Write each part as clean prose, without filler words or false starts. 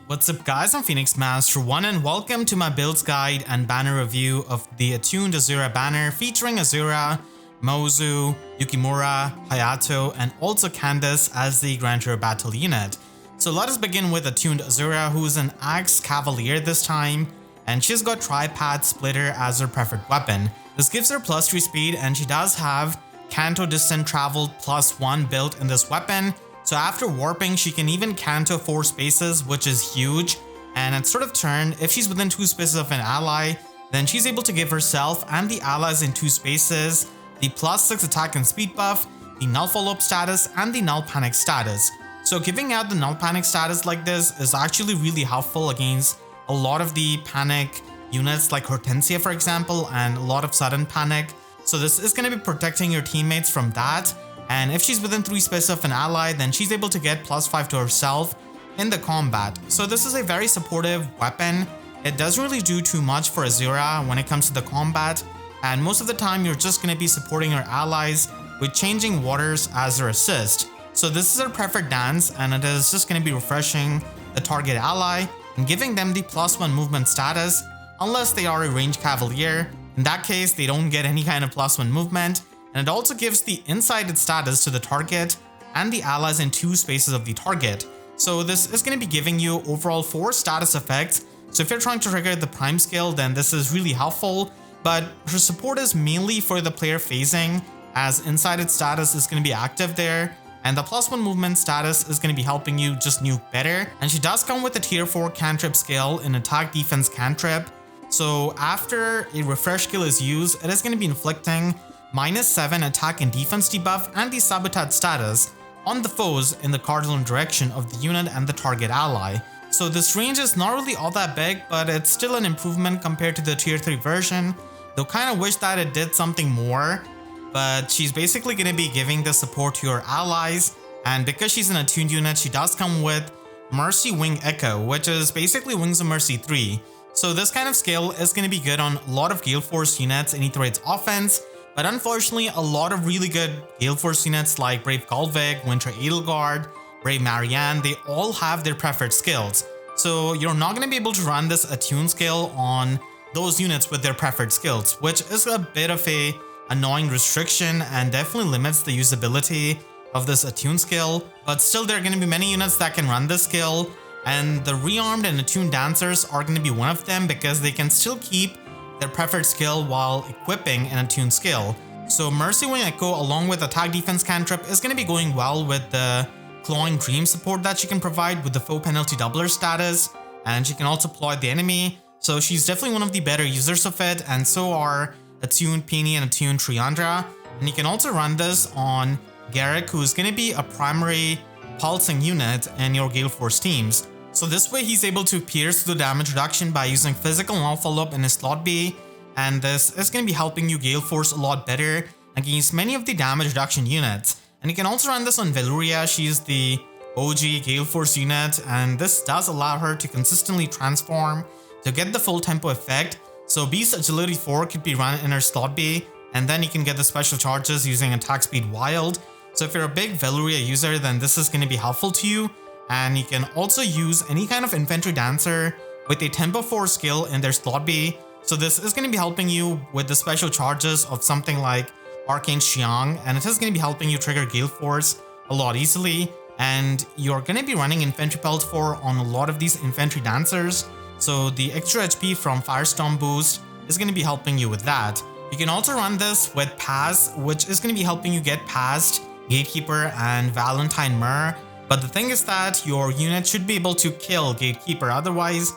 What's up guys, I'm Phoenix Master 1 and welcome to my builds guide and banner review of the Attuned Azura banner featuring Azura, Mozu, Yukimura, Hayato and also Candace as the Grand Hero Battle unit. So let us begin with Attuned Azura, who is an Axe Cavalier this time, and she's got Tripad Splitter as her preferred weapon. This gives her +3 speed and she does have Canto Distant Travel +1 built in this weapon. So after warping, she can even canto 4 spaces, which is huge. And at start of turn, if she's within 2 spaces of an ally, then she's able to give herself and the allies in 2 spaces the +6 attack and speed buff, the null follow-up status, and the null panic status. So giving out the null panic status like this is actually really helpful against a lot of the panic units like Hortensia for example, and a lot of sudden panic. So this is going to be protecting your teammates from that. And if she's within 3 spaces of an ally, then she's able to get +5 to herself in the combat. So this is a very supportive weapon. It doesn't really do too much for Azura when it comes to the combat, and most of the time you're just going to be supporting your allies with changing waters as their assist. So this is her preferred dance, and it is just going to be refreshing the target ally and giving them the +1 movement status unless they are a ranged cavalier. In that case, they don't get any kind of +1 movement. And it also gives the insighted status to the target and the allies in 2 spaces of the target. So this is going to be giving you overall 4 status effects. So if you're trying to trigger the prime skill, then this is really helpful. But her support is mainly for the player phasing, as insighted status is going to be active there. And the +1 movement status is going to be helping you just nuke better. And she does come with a tier 4 cantrip skill in attack defense cantrip. So after a refresh skill is used, it is going to be inflicting -7 attack and defense debuff and the sabotage status on the foes in the cardinal direction of the unit and the target ally. So this range is not really all that big, but it's still an improvement compared to the tier 3 version. Though kind of wish that it did something more, but she's basically going to be giving the support to your allies. And because she's an attuned unit, she does come with Mercy Wing Echo, which is basically Wings of Mercy 3. So this kind of skill is going to be good on a lot of Gale Force units in Aether Raids offense. But unfortunately, a lot of really good Gale Force units like Brave Galvig, Winter Edelgard, Brave Marianne, they all have their preferred skills. So you're not going to be able to run this attune skill on those units with their preferred skills, which is a bit of a annoying restriction and definitely limits the usability of this attune skill. But still, there are going to be many units that can run this skill, and the rearmed and attuned dancers are going to be one of them because they can still keep their preferred skill while equipping an attuned skill. So Mercy Wing Echo along with attack defense cantrip is going to be going well with the Clawing Dream support that she can provide with the foe penalty doubler status, and she can also ploy the enemy. So she's definitely one of the better users of it, and so are attuned Penny and attuned Triandra. And you can also run this on Garrick, who is going to be a primary pulsing unit in your Gale Force teams. So this way he's able to pierce the damage reduction by using physical null follow-up in his slot B, and this is going to be helping you Gale Force a lot better against many of the damage reduction units. And you can also run this on Veluria. She's the OG Gale Force unit, and this does allow her to consistently transform to get the full tempo effect. So Beast Agility 4 could be run in her slot B, and then you can get the special charges using attack speed wild. So if you're a big Veluria user, then this is going to be helpful to you. And you can also use any kind of infantry dancer with a tempo 4 skill in their slot B. So this is going to be helping you with the special charges of something like Arcane Xiang, and it is going to be helping you trigger Gale Force a lot easily. And you're going to be running infantry pelt 4 on a lot of these infantry dancers. So the extra HP from Firestorm boost is going to be helping you with that. You can also run this with Paz, which is going to be helping you get past Gatekeeper and Valentine Myrrh. But the thing is that your unit should be able to kill Gatekeeper, otherwise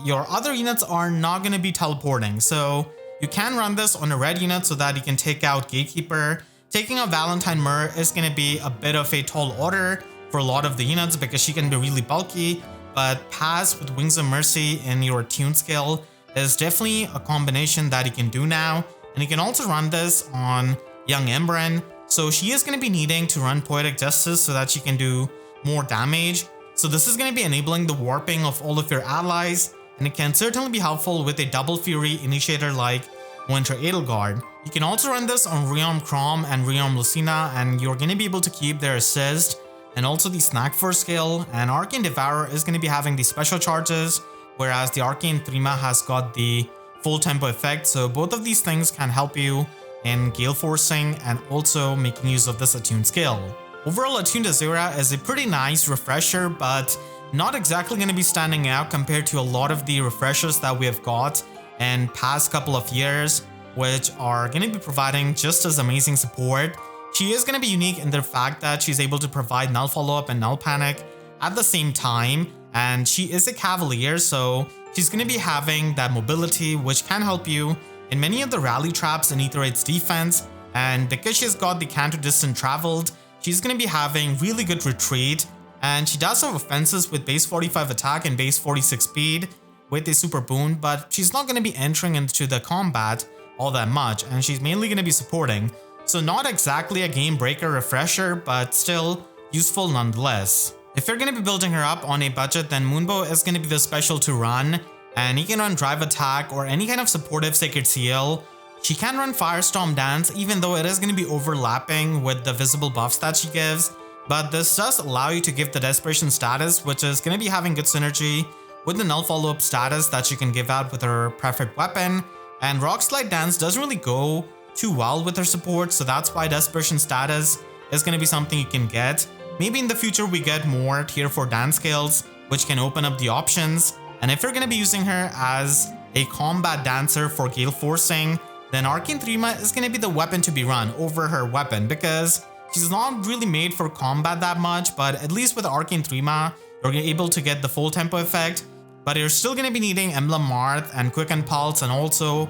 your other units are not going to be teleporting. So you can run this on a red unit so that you can take out Gatekeeper. Taking out Valentine Myrrh is going to be a bit of a tall order for a lot of the units because she can be really bulky, but Paz with Wings of Mercy in your attune skill is definitely a combination that you can do now. And you can also run this on Young Embren. So she is going to be needing to run Poetic Justice so that she can do more damage. So this is going to be enabling the warping of all of your allies, and it can certainly be helpful with a double fury initiator like Winter Edelgard. You can also run this on Rearm Crom and Rearm Lucina, and you're going to be able to keep their assist and also the Snack Force skill, and Arcane Devourer is going to be having the special charges, whereas the Arcane Trima has got the full tempo effect. So both of these things can help you in Gale Forcing and also making use of this attuned skill. Overall, Attuned Azura is a pretty nice refresher, but not exactly going to be standing out compared to a lot of the refreshers that we have got in past couple of years, which are going to be providing just as amazing support. She is going to be unique in the fact that she's able to provide Null Follow-Up and Null Panic at the same time, and she is a Cavalier, so she's going to be having that mobility which can help you in many of the rally traps in Aether Raids defense, and because she's got the counter distant traveled, she's going to be having really good retreat, and she does have offenses with base 45 attack and base 46 speed with a super boon, but she's not going to be entering into the combat all that much, and she's mainly going to be supporting. So not exactly a game breaker refresher, but still useful nonetheless. If you're going to be building her up on a budget, then Moonbow is going to be the special to run, and he can run Drive Attack or any kind of supportive Sacred Seal. She can run Firestorm Dance, even though it is going to be overlapping with the visible buffs that she gives, but this does allow you to give the Desperation status, which is going to be having good synergy with the Null Follow-Up status that she can give out with her preferred weapon, and Rock Slide Dance doesn't really go too well with her support, so that's why Desperation status is going to be something you can get. Maybe in the future we get more tier 4 dance skills which can open up the options, and if you're going to be using her as a combat dancer for Gale Forcing, then Arcane Trima is going to be the weapon to be run over her weapon, because she's not really made for combat that much, but at least with Arcane Trima you're able to get the full tempo effect, but you're still going to be needing Emblem Marth and Quicken Pulse and also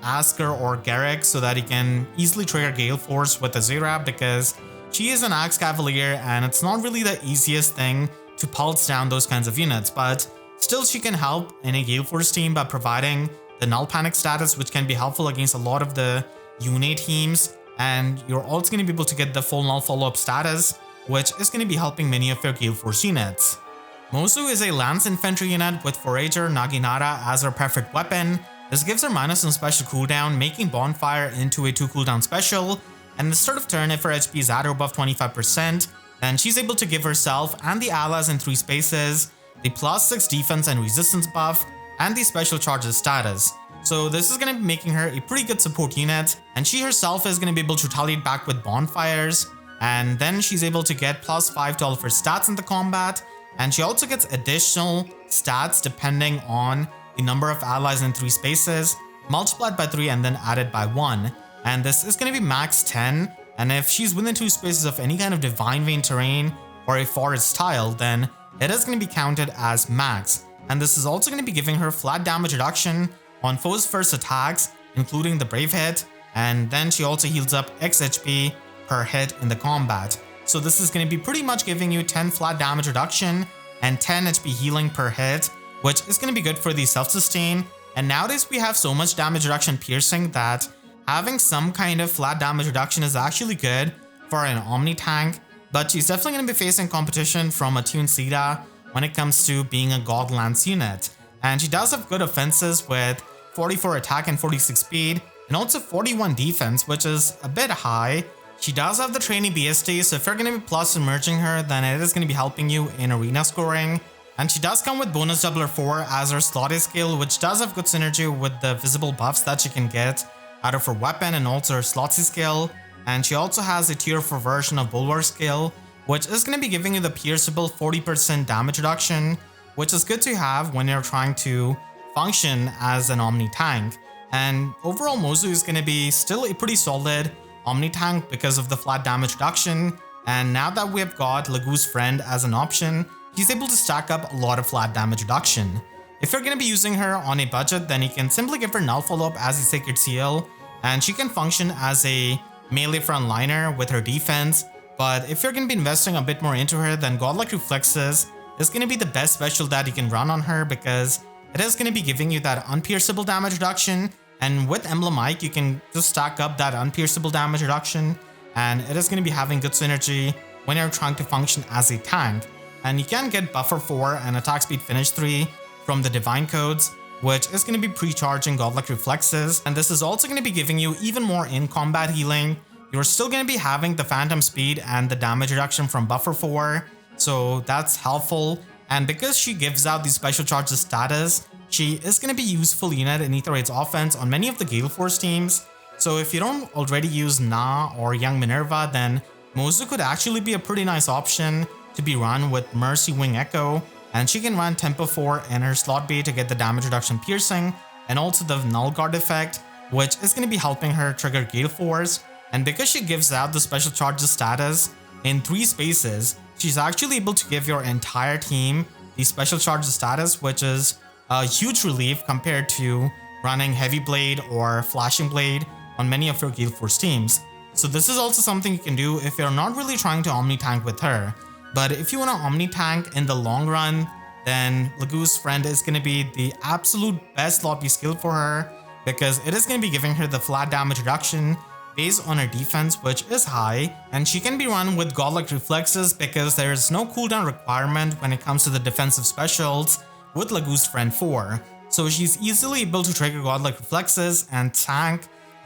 Asker or Garrick so that he can easily trigger Gale Force with Azura, because she is an Axe Cavalier and it's not really the easiest thing to pulse down those kinds of units, but still she can help in a Gale Force team by providing the Null Panic status, which can be helpful against a lot of the Une teams, and you're also going to be able to get the full Null Follow-Up status, which is going to be helping many of your Gale Force units. Mozu is a Lance Infantry unit with Forager Naginata as her preferred weapon. This gives her minus on special cooldown, making Bonfire into a 2 cooldown special, and at the start of turn if her HP is at or above 25%, then she's able to give herself and the allies in 3 spaces the +6 defense and resistance buff and the special charges status. So this is going to be making her a pretty good support unit, and she herself is going to be able to retaliate back with Bonfires, and then she's able to get +5 to all of her stats in the combat, and she also gets additional stats depending on the number of allies in 3 spaces, multiplied by 3 and then added by 1. And this is going to be max 10, and if she's within 2 spaces of any kind of Divine Vein terrain or a forest tile, then it is going to be counted as max. And this is also going to be giving her flat damage reduction on foes' first attacks, including the Brave hit, and then she also heals up X HP per hit in the combat. So this is going to be pretty much giving you 10 flat damage reduction and 10 HP healing per hit, which is going to be good for the self-sustain. And nowadays we have so much damage reduction piercing that having some kind of flat damage reduction is actually good for an Omni tank, but she's definitely going to be facing competition from Attuned Sita when it comes to being a God Lance unit. And she does have good offenses with 44 attack and 46 speed, and also 41 defense, which is a bit high. She does have the trainee BST, so if you're going to be plus merging her, then it is going to be helping you in arena scoring. And she does come with bonus doubler 4 as her slotty skill, which does have good synergy with the visible buffs that she can get out of her weapon and also her slotsy skill. And she also has a tier 4 version of Bulwark skill, which is going to be giving you the pierceable 40% damage reduction, which is good to have when you're trying to function as an Omni tank. And overall Mozu is going to be still a pretty solid Omni tank because of the flat damage reduction, and now that we have got Lagu's Friend as an option, he's able to stack up a lot of flat damage reduction. If you're going to be using her on a budget, then you can simply give her Null Follow-Up as a Sacred Seal, and she can function as a melee frontliner with her defense. But if you're going to be investing a bit more into her, then Godlike Reflexes is going to be the best special that you can run on her, because it is going to be giving you that unpierceable damage reduction, and with Emblem Ike you can just stack up that unpierceable damage reduction, and it is going to be having good synergy when you're trying to function as a tank. And you can get Buffer 4 and Attack Speed Finish 3 from the Divine Codes, which is going to be pre-charging Godlike Reflexes, and this is also going to be giving you even more in-combat healing you're still going to be having the phantom speed and the damage reduction from buffer 4, so that's helpful. And because she gives out the special charges status, she is going to be a useful unit in Aether Raids offense on many of the Gale Force teams. So if you don't already use Na or Young Minerva, then Mozu could actually be a pretty nice option to be run with Mercy Wing Echo, and she can run Tempo 4 in her slot B to get the damage reduction piercing and also the Null Guard effect, which is going to be helping her trigger Gale Force. And because she gives out the special charges status in 3 spaces, she's actually able to give your entire team the special charges status, which is a huge relief compared to running Heavy Blade or Flashing Blade on many of your Gale Force teams. So this is also something you can do if you're not really trying to Omni Tank with her. But if you want to Omni Tank in the long run, then Lagoo's Friend is going to be the absolute best slot B skill for her, because it is going to be giving her the flat damage reduction based on her defense, which is high, and she can be run with Godlike Reflexes because there is no cooldown requirement when it comes to the defensive specials with Lagoo's Friend 4. So she's easily able to trigger Godlike Reflexes and tank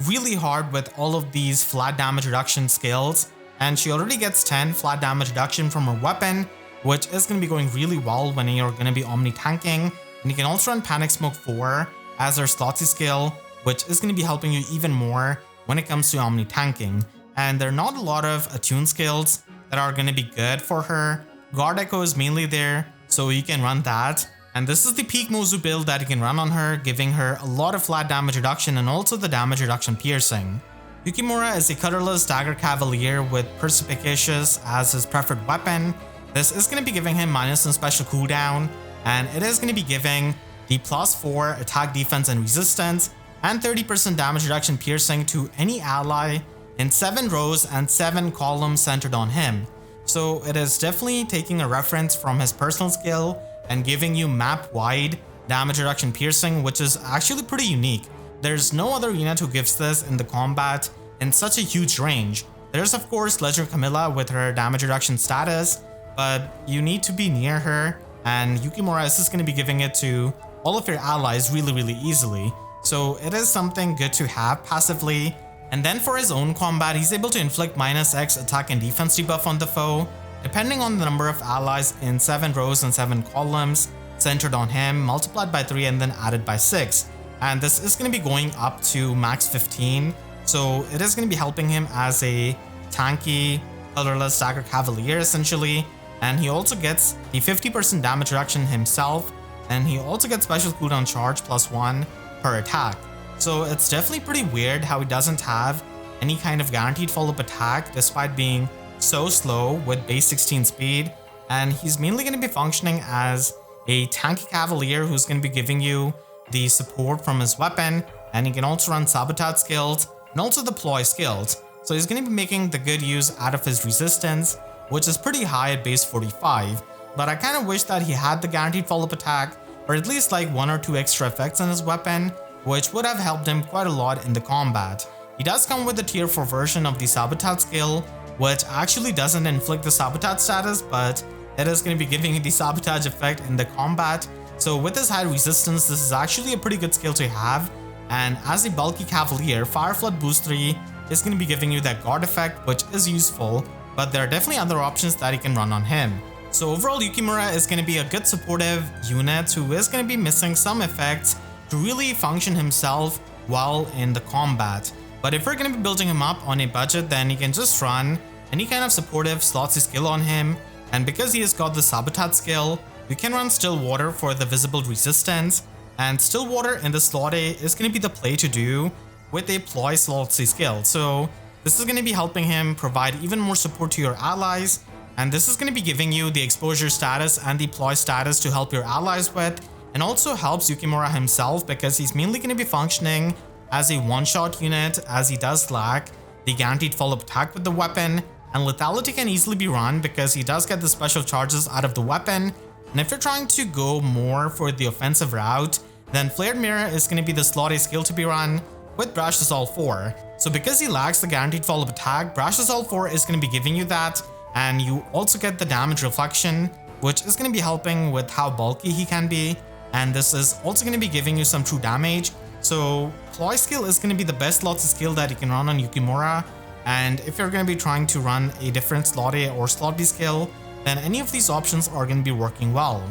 really hard with all of these flat damage reduction skills, and she already gets 10 flat damage reduction from her weapon, which is going to be going really well when you're going to be Omni tanking. And you can also run Panic Smoke 4 as her slot C skill, which is going to be helping you even more when it comes to Omni tanking. And there are not a lot of attune skills that are going to be good for her. Guard Echo is mainly there, so you can run that. And this is the peak Mozu build that you can run on her, giving her a lot of flat damage reduction and also the damage reduction piercing. Yukimura is a colorless Dagger Cavalier with Perspicacious as his preferred weapon. This is going to be giving him minus in special cooldown, and it is going to be giving the +4 attack, defense, and resistance, and 30% damage reduction piercing to any ally in 7 rows and 7 columns centered on him. So it is definitely taking a reference from his personal skill and giving you map-wide damage reduction piercing, which is actually pretty unique. There's no other unit who gives this in the combat in such a huge range. There's of course Legend Camilla with her damage reduction status, but you need to be near her, and Yukimura is just going to be giving it to all of your allies really easily. So it is something good to have passively. And then for his own combat, he's able to inflict -X attack and defense debuff on the foe, depending on the number of allies in 7 rows and 7 columns centered on him, multiplied by 3 and then added by 6. And this is going to be going up to max 15, so it is going to be helping him as a tanky, colorless Dagger Cavalier essentially. And he also gets the 50% damage reduction himself, and he also gets special cooldown charge +1 per attack. So it's definitely pretty weird how he doesn't have any kind of guaranteed follow-up attack despite being so slow with base 16 speed, and he's mainly going to be functioning as a tanky Cavalier who's going to be giving you the support from his weapon, and he can also run Sabotage skills and also the Ploy skills. So he's going to be making the good use out of his resistance, which is pretty high at base 45, but I kind of wish that he had the guaranteed follow-up attack, or at least like 1 or 2 extra effects on his weapon, which would have helped him quite a lot in the combat. He does come with the tier 4 version of the Sabotage skill, which actually doesn't inflict the Sabotage status, but it is going to be giving you the Sabotage effect in the combat. So with his high resistance, this is actually a pretty good skill to have, and as a bulky Cavalier, Fire Flood Boost 3 is going to be giving you that guard effect, which is useful, but there are definitely other options that you can run on him. So overall, Yukimura is going to be a good supportive unit who is going to be missing some effects to really function himself well in the combat. But if we're going to be building him up on a budget, then you can just run any kind of supportive slot C skill on him, and because he has got the Sabotage skill, you can run Still Water for the visible resistance, and Still Water in the slot A is going to be the play to do with a Ploy slot C skill. So this is going to be helping him provide even more support to your allies, and this is going to be giving you the exposure status and the Ploy status to help your allies with, and also helps Yukimura himself because he's mainly going to be functioning as a one-shot unit, as he does lack the guaranteed follow-up attack with the weapon, and lethality can easily be run because he does get the special charges out of the weapon. And if you're trying to go more for the offensive route, then Flared Mirror is going to be the slot A skill to be run with Brash Assault 4. So because he lacks the guaranteed follow-up attack, Brash Assault 4 is going to be giving you that, and you also get the damage reflection, which is going to be helping with how bulky he can be, and this is also going to be giving you some true damage. So Ploy skill is going to be the best lots of skill that you can run on Yukimura, And if you're going to be trying to run a different slot A or slot B skill, then any of these options are going to be working well.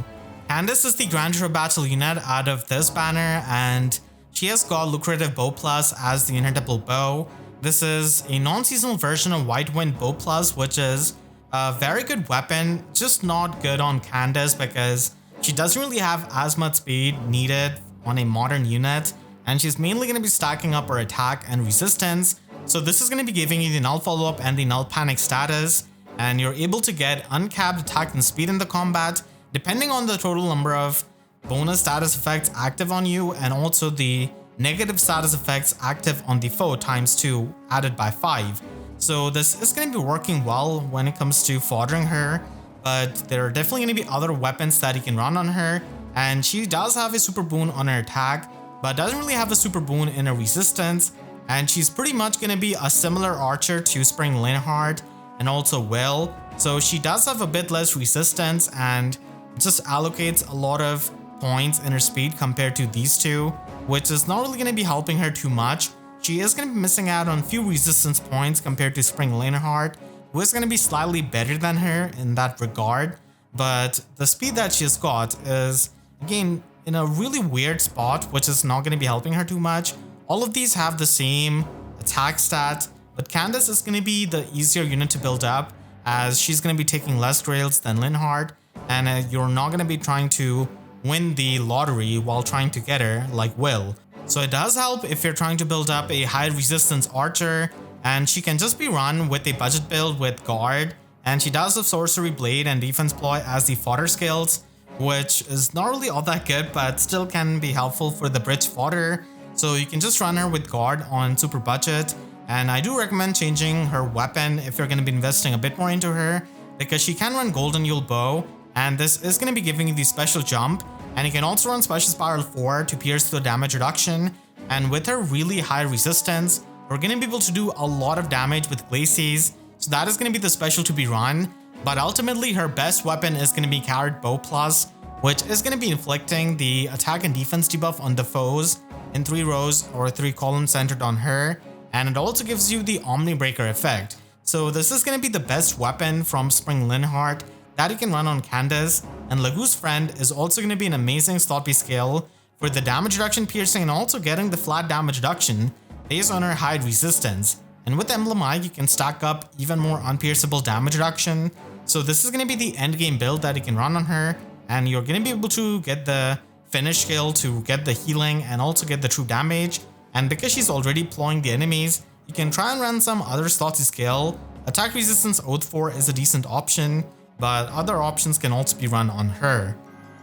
Candace is the Grand Hero Battle unit out of this banner, and she has got Lucrative Bow Plus as the inhittable bow. This is a non-seasonal version of White Wind Bow Plus, which is a very good weapon, just not good on Candace because she doesn't really have as much speed needed on a modern unit, and she's mainly going to be stacking up her attack and resistance. So this is going to be giving you the null follow-up and the null panic status, and you're able to get uncapped attack and speed in the combat, depending on the total number of bonus status effects active on you and also the negative status effects active on the foe times 2 added by 5. So this is going to be working well when it comes to foddering her, but there are definitely going to be other weapons that you can run on her, and she does have a super boon on her attack, but doesn't really have a super boon in her resistance, and she's pretty much going to be a similar archer to Spring Linhardt and also Will. So she does have a bit less resistance and just allocates a lot of points in her speed compared to these two, which is not really going to be helping her too much. She is going to be missing out on few resistance points compared to Spring Linhardt, who is going to be slightly better than her in that regard, but the speed that she's got is, again, in a really weird spot, which is not going to be helping her too much. All of these have the same attack stat, but Candace is going to be the easier unit to build up as she's going to be taking less grails than Linhardt, and you're not going to be trying to win the lottery while trying to get her like Will. So it does help if you're trying to build up a high resistance archer, and she can just be run with a budget build with guard, and she does have sorcery blade and defense ploy as the fodder skills, which is not really all that good but still can be helpful for the bridge fodder. So you can just run her with guard on super budget, and I do recommend changing her weapon if you're going to be investing a bit more into her, because she can run Golden Yule Bow, and this is going to be giving you the special jump, and you can also run Special Spiral 4 to pierce through damage reduction, and with her really high resistance, we're going to be able to do a lot of damage with Glacies, so that is going to be the special to be run. But ultimately her best weapon is going to be Carrot Bow Plus, which is going to be inflicting the attack and defense debuff on the foes in 3 rows or 3 columns centered on her, and it also gives you the Omni Breaker effect. So this is going to be the best weapon from Spring Linhardt that you can run on Candace, and Lagu's Friend is also going to be an amazing slot B skill for the damage reduction piercing and also getting the flat damage reduction based on her high resistance. And with Emblem Eye, you can stack up even more unpierceable damage reduction. So this is going to be the end game build that you can run on her, and you're going to be able to get the finish skill to get the healing and also get the true damage. And because she's already ploying the enemies, you can try and run some other slotsy skill. Attack Resistance Oath 4 is a decent option, but other options can also be run on her.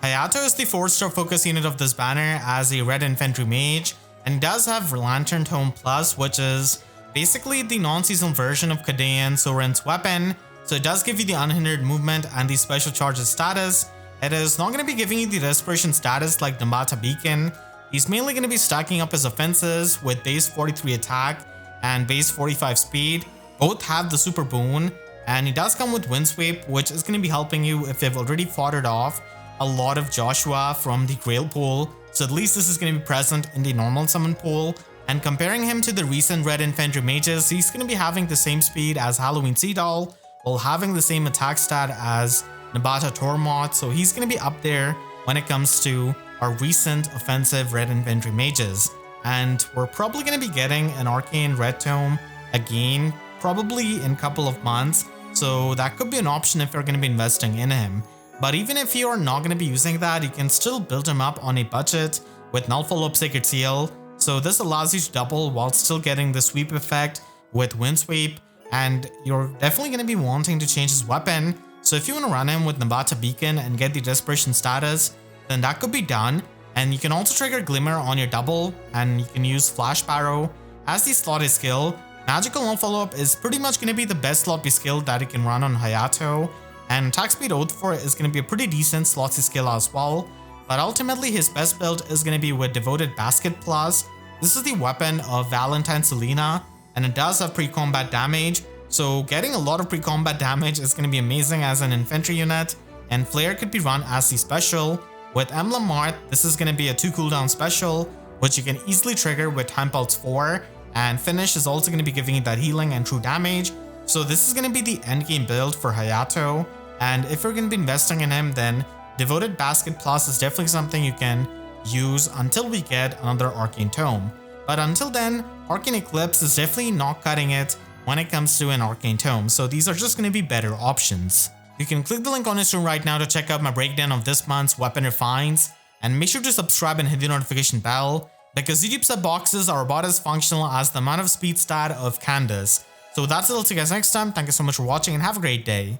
Hayato is the 4-star focus unit of this banner as a red infantry mage, and he does have Lantern Tome Plus, which is basically the non-seasonal version of Kadean Soren's weapon. So it does give you the unhindered movement and the special charges status. It is not going to be giving you the respiration status like Nambata Beacon. He's mainly going to be stacking up his offenses with base 43 attack and base 45 speed. Both have the super boon, and he does come with Windsweep, which is going to be helping you if you've already foddered off a lot of Joshua from the Grail pool. So at least this is going to be present in the normal summon pool. And comparing him to the recent red infantry mages, he's going to be having the same speed as Halloween Sea Doll, while having the same attack stat as Nabata Tormod, so he's going to be up there when it comes to our recent offensive red infantry mages. And we're probably going to be getting an Arcane Red Tome again, probably in a couple of months, so that could be an option if you're going to be investing in him. But even if you are not going to be using that, you can still build him up on a budget with Null Follow-Up Sacred Seal. So this allows you to double while still getting the sweep effect with Windsweep, and you're definitely going to be wanting to change his weapon. So if you want to run him with Nabata Beacon and get the Desperation status, then that could be done. And you can also trigger Glimmer on your double, and you can use Flash Barrow as the slot A skill. Magical Null Follow-Up is pretty much going to be the best slot B skill that you can run on Hayato, and Attack Speed Oath 4 is going to be a pretty decent slot C skill as well. But ultimately his best build is going to be with Devoted Basket Plus. This is the weapon of Valentine Selena, and it does have pre-combat damage, so getting a lot of pre-combat damage is going to be amazing as an infantry unit, and Flare could be run as the special. With Emblem Marth, this is going to be a 2 cooldown special, which you can easily trigger with Time Pulse 4, and Finish is also going to be giving you that healing and true damage. So this is going to be the endgame build for Hayato, and if you're going to be investing in him, then Devoted Basket Plus is definitely something you can use until we get another Arcane Tome. But until then, Arcane Eclipse is definitely not cutting it when it comes to an Arcane Tome, so these are just going to be better options. You can click the link on your screen right now to check out my breakdown of this month's weapon refines, and make sure to subscribe and hit the notification bell, because YouTube sub boxes are about as functional as the amount of speed stat of Candace. So that's it, I'll see you guys next time. Thank you so much for watching and have a great day.